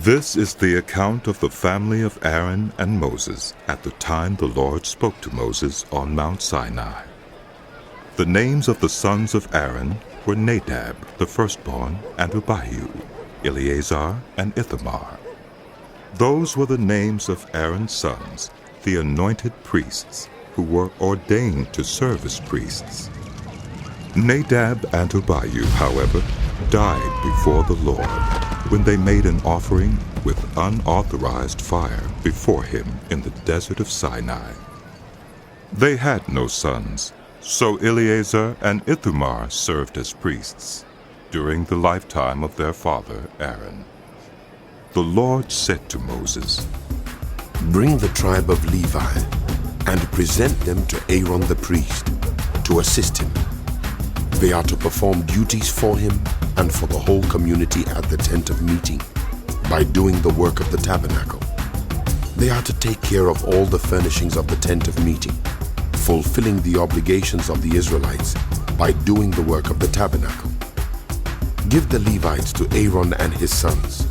This is the account of the family of Aaron and Moses at the time the Lord spoke to Moses on Mount Sinai. The names of the sons of Aaron were Nadab, the firstborn, and Abihu, Eleazar, and Ithamar. Those were the names of Aaron's sons, the anointed priests, who were ordained to serve as priests. Nadab and Abihu, however, died before the Lord when they made an offering with unauthorized fire before him in the desert of Sinai. They had no sons, so Eleazar and Ithamar served as priests during the lifetime of their father Aaron. The Lord said to Moses, "Bring the tribe of Levi and present them to Aaron the priest to assist him. They are to perform duties for him and for the whole community at the tent of meeting by doing the work of the tabernacle. They are to take care of all the furnishings of the tent of meeting, fulfilling the obligations of the Israelites by doing the work of the tabernacle. Give the Levites to Aaron and his sons.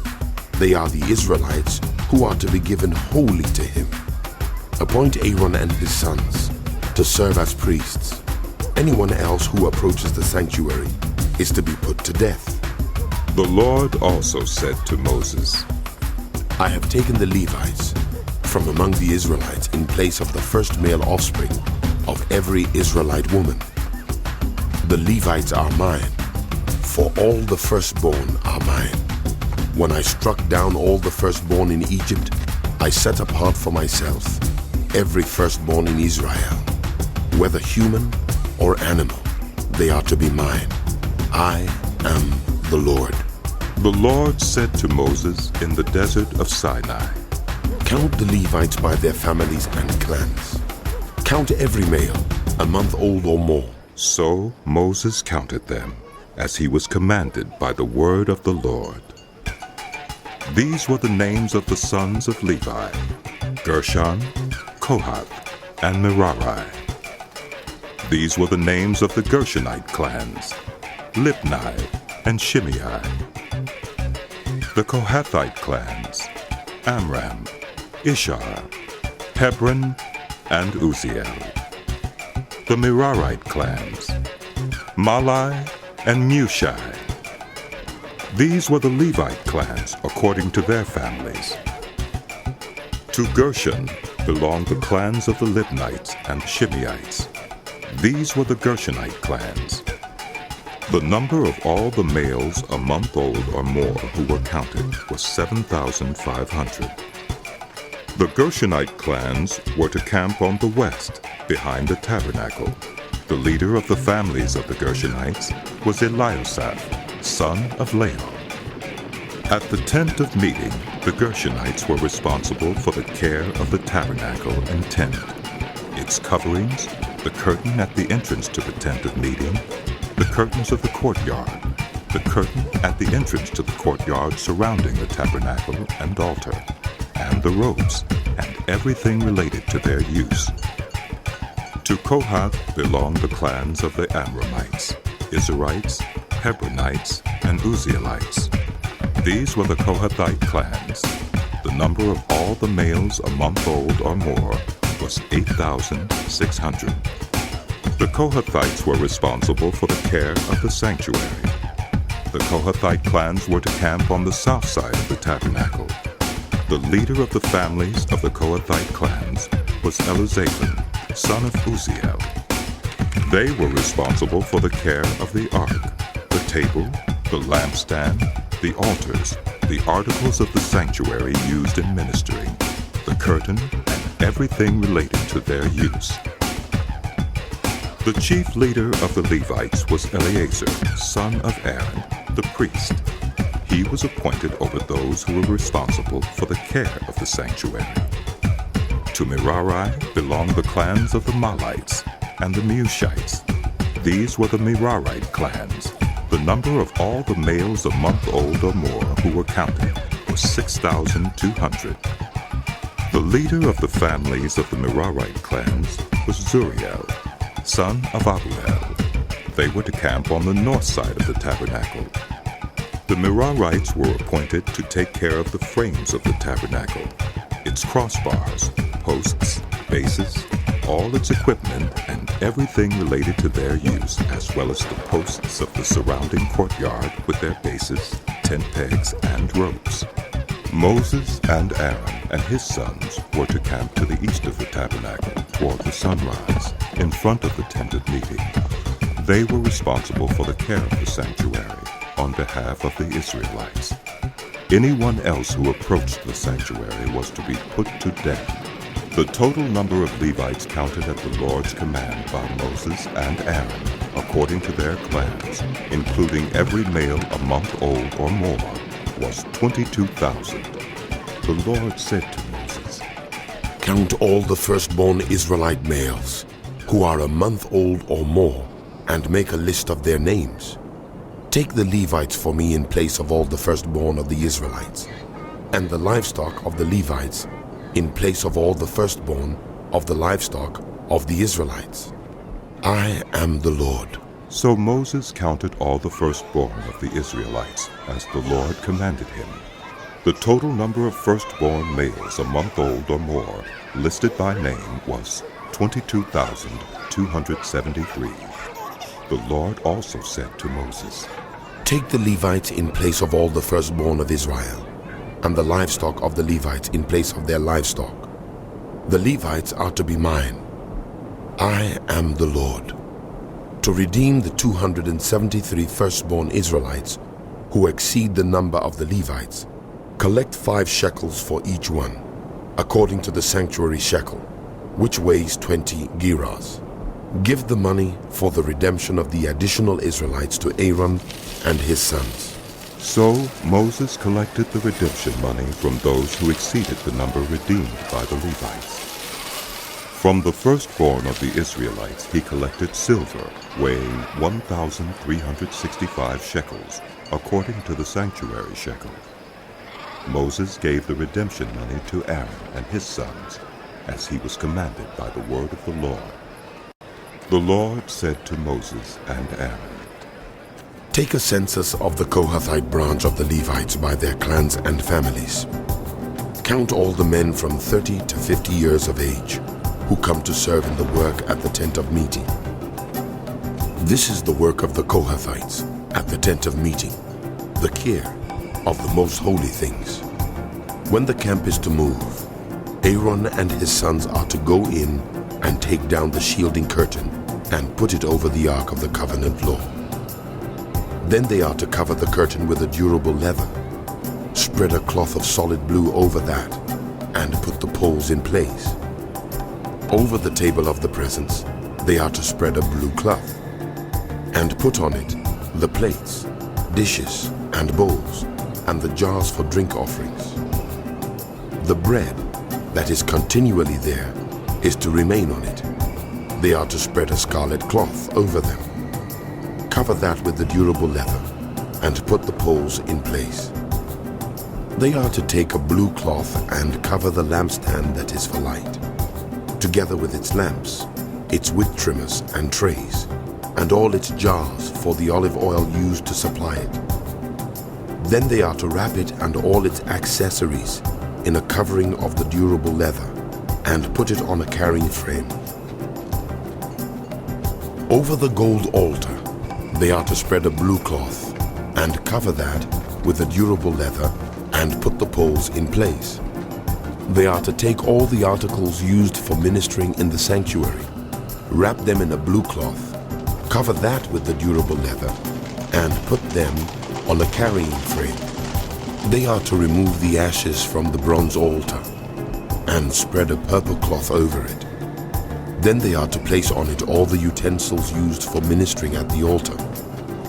They are the Israelites who are to be given wholly to him. Appoint Aaron and his sons to serve as priests. Anyone else who approaches the sanctuary is to be put to death." The Lord also said to Moses, "I have taken the Levites from among the Israelites in place of the first male offspring of every Israelite woman. The Levites are mine, for all the firstborn are mine. When I struck down all the firstborn in Egypt, I set apart for myself every firstborn in Israel, whether human or animal. They are to be mine. I am the Lord." The Lord said to Moses in the desert of Sinai, "Count the Levites by their families and clans. Count every male, a month old or more." So Moses counted them, as he was commanded by the word of the Lord. These were the names of the sons of Levi: Gershon, Kohath, and Merari. These were the names of the Gershonite clans: Libni and Shimei. The Kohathite clans: Amram, Ishar, Hebron, and Uzziel. The Merarite clans: Malai and Mushi. These were the Levite clans according to their families. To Gershon belonged the clans of the Libnites and Shimeites. These were the Gershonite clans. The number of all the males a month old or more who were counted was 7,500. The Gershonite clans were to camp on the west, behind the tabernacle. The leader of the families of the Gershonites was Eleazar, son of Lael. At the tent of meeting, the Gershonites were responsible for the care of the tabernacle and tent, its coverings, the curtain at the entrance to the tent of meeting, the curtains of the courtyard, the curtain at the entrance to the courtyard surrounding the tabernacle and altar, and the ropes, and everything related to their use. To Kohath belonged the clans of the Amramites, Izharites, Hebronites, and Uzzielites. These were the Kohathite clans. The number of all the males a month old or more was 8,600. The Kohathites were responsible for the care of the sanctuary. The Kohathite clans were to camp on the south side of the tabernacle. The leader of the families of the Kohathite clans was Eleazar, son of Uzziel. They were responsible for the care of the ark, the table, the lampstand, the altars, the articles of the sanctuary used in ministering, the curtain, and everything related to their use. The chief leader of the Levites was Eleazar, son of Aaron, the priest. He was appointed over those who were responsible for the care of the sanctuary. To Merari belonged the clans of the Malites and the Mushites. These were the Merarite clans. The number of all the males a month old or more who were counted was 6,200. The leader of the families of the Merarite clans was Zuriel, son of Abuel. They were to camp on the north side of the tabernacle. The Merarites were appointed to take care of the frames of the tabernacle, its crossbars, posts, bases, all its equipment, and everything related to their use, as well as the posts of the surrounding courtyard with their bases, tent pegs, and ropes. Moses and Aaron and his sons were to camp to the east of the tabernacle toward the sunrise, in front of the tent of meeting. They were responsible for the care of the sanctuary on behalf of the Israelites. Anyone else who approached the sanctuary was to be put to death. The total number of Levites counted at the Lord's command by Moses and Aaron, according to their clans, including every male a month old or more, was 22,000. The Lord said to Moses, "Count all the firstborn Israelite males who are a month old or more, and make a list of their names. Take the Levites for me in place of all the firstborn of the Israelites, and the livestock of the Levites in place of all the firstborn of the livestock of the Israelites. I am the Lord." So Moses counted all the firstborn of the Israelites, as the Lord commanded him. The total number of firstborn males a month old or more, listed by name, was 22,273. The Lord also said to Moses, "Take the Levites in place of all the firstborn of Israel, and the livestock of the Levites in place of their livestock. The Levites are to be mine. I am the Lord. To redeem the 273 firstborn Israelites who exceed the number of the Levites, collect 5 shekels for each one, according to the sanctuary shekel, which weighs 20 gerahs. Give the money for the redemption of the additional Israelites to Aaron and his sons." So Moses collected the redemption money from those who exceeded the number redeemed by the Levites. From the firstborn of the Israelites he collected silver, weighing 1,365 shekels, according to the sanctuary shekel. Moses gave the redemption money to Aaron and his sons, as he was commanded by the word of the Lord. The Lord said to Moses and Aaron, "Take a census of the Kohathite branch of the Levites by their clans and families. Count all the men from 30 to 50 years of age who come to serve in the work at the tent of meeting. This is the work of the Kohathites at the tent of meeting, the care of the most holy things. When the camp is to move, Aaron and his sons are to go in and take down the shielding curtain and put it over the Ark of the Covenant law. Then they are to cover the curtain with a durable leather, spread a cloth of solid blue over that, and put the poles in place. Over the table of the presence, they are to spread a blue cloth, and put on it the plates, dishes, and bowls, and the jars for drink offerings. The bread that is continually there is to remain on it. They are to spread a scarlet cloth over them. Cover that with the durable leather, and put the poles in place. They are to take a blue cloth and cover the lampstand that is for light, together with its lamps, its wick trimmers and trays, and all its jars for the olive oil used to supply it. Then they are to wrap it and all its accessories in a covering of the durable leather, and put it on a carrying frame. Over the gold altar, they are to spread a blue cloth and cover that with the durable leather and put the poles in place. They are to take all the articles used for ministering in the sanctuary, wrap them in a blue cloth, cover that with the durable leather, and put them on a carrying frame. They are to remove the ashes from the bronze altar and spread a purple cloth over it. Then they are to place on it all the utensils used for ministering at the altar,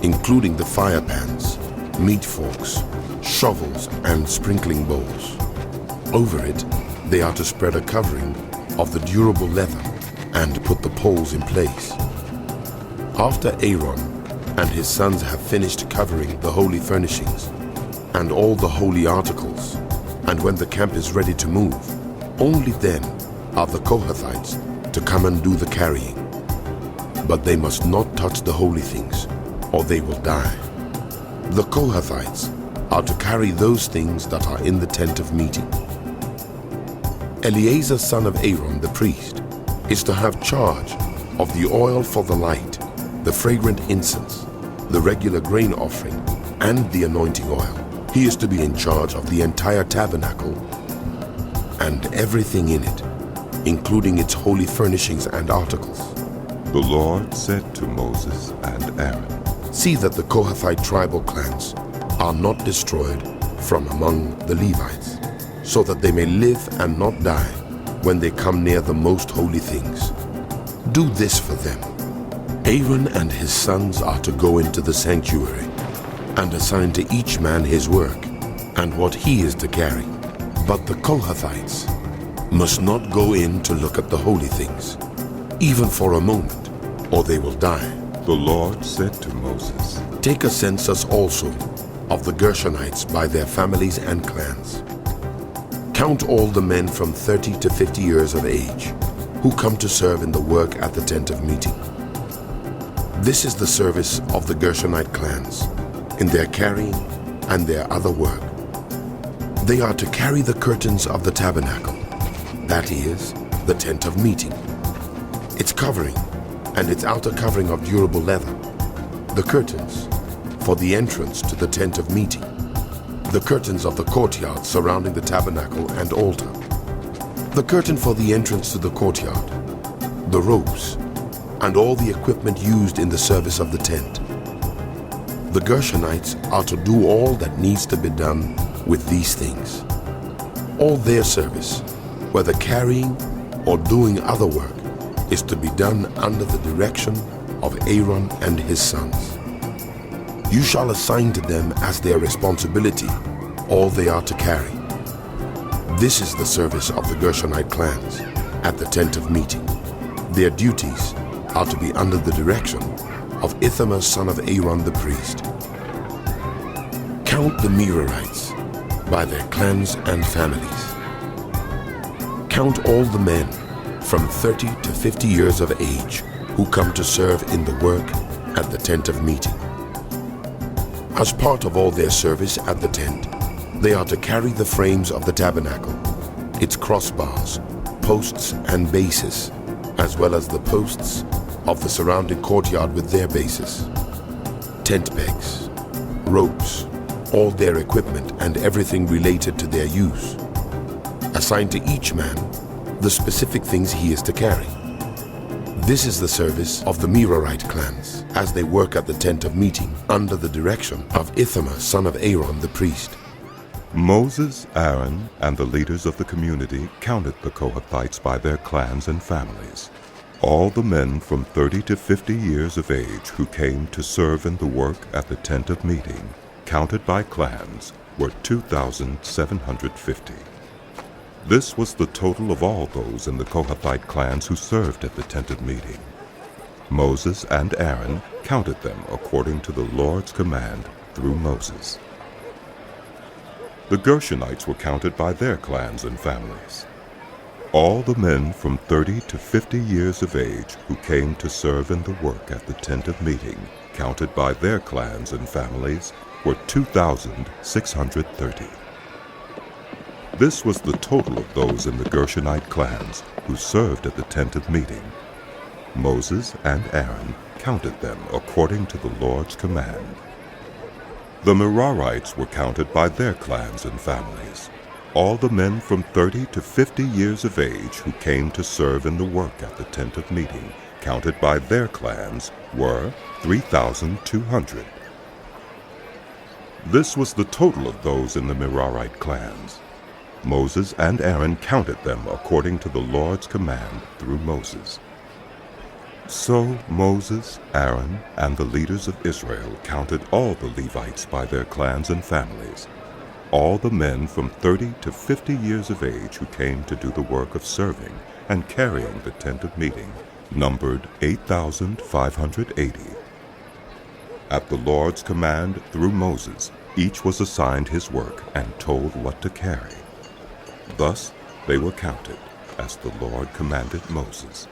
including the fire pans, meat forks, shovels, and sprinkling bowls. Over it, they are to spread a covering of the durable leather and put the poles in place. After Aaron and his sons have finished covering the holy furnishings and all the holy articles, and when the camp is ready to move, only then are the Kohathites to come and do the carrying. But they must not touch the holy things, or they will die. The Kohathites are to carry those things that are in the tent of meeting. Eleazar son of Aaron the priest is to have charge of the oil for the light, the fragrant incense, the regular grain offering, and the anointing oil. He is to be in charge of the entire tabernacle and everything in it, including its holy furnishings and articles. The Lord said to Moses and Aaron, See that the Kohathite tribal clans are not destroyed from among the Levites, so that they may live and not die when they come near the most holy things. Do this for them. Aaron and his sons are to go into the sanctuary and assign to each man his work and what he is to carry. But the Kohathites must not go in to look at the holy things, even for a moment, or they will die. The Lord said to Moses, Take a census also of the Gershonites by their families and clans. Count all the men from 30 to 50 years of age who come to serve in the work at the tent of meeting. This is the service of the Gershonite clans in their carrying and their other work. They are to carry the curtains of the tabernacle, that is, the tent of meeting, its covering and its outer covering of durable leather, the curtains for the entrance to the tent of meeting, the curtains of the courtyard surrounding the tabernacle and altar, the curtain for the entrance to the courtyard, the ropes, and all the equipment used in the service of the tent. The Gershonites are to do all that needs to be done with these things. All their service, whether carrying or doing other work, is to be done under the direction of Aaron and his sons. You shall assign to them as their responsibility all they are to carry. This is the service of the Gershonite clans at the tent of meeting. Their duties are to be under the direction of Ithamar son of Aaron the priest. Count the Merarites by their clans and families. Count all the men from 30 to 50 years of age who come to serve in the work at the tent of meeting. As part of all their service at the tent, they are to carry the frames of the tabernacle, its crossbars, posts and bases, as well as the posts of the surrounding courtyard with their bases, tent pegs, ropes, all their equipment and everything related to their use. Assign to each man the specific things he is to carry. This is the service of the Merarite clans as they work at the tent of meeting under the direction of Ithamar son of Aaron the priest. Moses, Aaron, and the leaders of the community counted the Kohathites by their clans and families. All the men from 30 to 50 years of age who came to serve in the work at the tent of meeting, counted by clans, were 2,750. This was the total of all those in the Kohathite clans who served at the tent of meeting. Moses and Aaron counted them according to the Lord's command through Moses. The Gershonites were counted by their clans and families. All the men from 30 to 50 years of age who came to serve in the work at the tent of meeting, counted by their clans and families, were 2,630. This was the total of those in the Gershonite clans who served at the tent of meeting. Moses and Aaron counted them according to the Lord's command. The Merarites were counted by their clans and families. All the men from 30 to 50 years of age who came to serve in the work at the tent of meeting, counted by their clans, were 3,200. This was the total of those in the Merarite clans. Moses and Aaron counted them according to the Lord's command through Moses. So Moses, Aaron, and the leaders of Israel counted all the Levites by their clans and families. All the men from 30 to 50 years of age who came to do the work of serving and carrying the tent of meeting numbered 8,580. At the Lord's command through Moses, each was assigned his work and told what to carry. Thus they were counted, as the Lord commanded Moses.